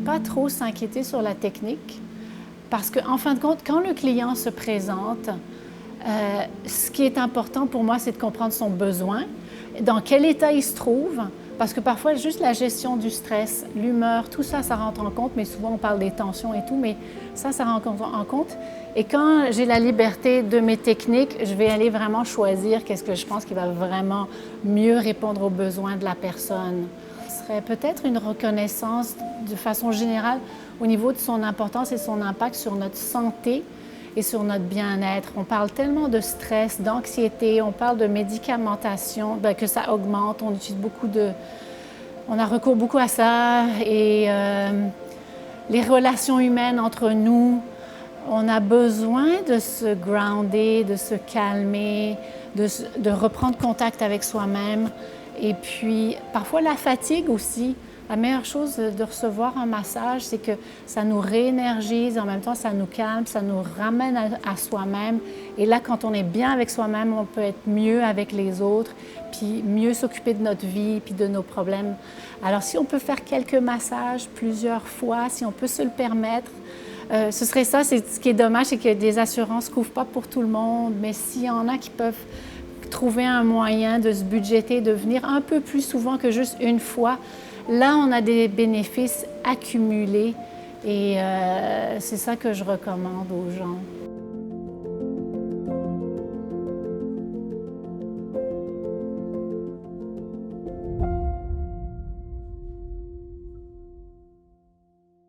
pas trop s'inquiéter sur la technique parce qu'en fin de compte, quand le client se présente, ce qui est important pour moi, c'est de comprendre son besoin, dans quel état il se trouve, parce que parfois, juste la gestion du stress, l'humeur, tout ça, ça rentre en compte, mais souvent on parle des tensions et tout, mais ça rentre en compte. Et quand j'ai la liberté de mes techniques, je vais aller vraiment choisir qu'est-ce que je pense qui va vraiment mieux répondre aux besoins de la personne. Ce serait peut-être une reconnaissance de façon générale au niveau de son importance et son impact sur notre santé et sur notre bien-être. On parle tellement de stress, d'anxiété, on parle de médicamentation, que ça augmente, on a recours beaucoup à ça et les relations humaines entre nous, on a besoin de se grounder, de se calmer, de reprendre contact avec soi-même. Et puis, parfois la fatigue aussi. La meilleure chose de recevoir un massage, c'est que ça nous réénergise, en même temps ça nous calme, ça nous ramène à soi-même. Et là, quand on est bien avec soi-même, on peut être mieux avec les autres, puis mieux s'occuper de notre vie, puis de nos problèmes. Alors, si on peut faire quelques massages plusieurs fois, si on peut se le permettre, ce serait ça. Ce qui est dommage, c'est que des assurances ne couvrent pas pour tout le monde, mais s'il y en a qui peuvent trouver un moyen de se budgéter, de venir un peu plus souvent que juste une fois, là, on a des bénéfices accumulés et c'est ça que je recommande aux gens.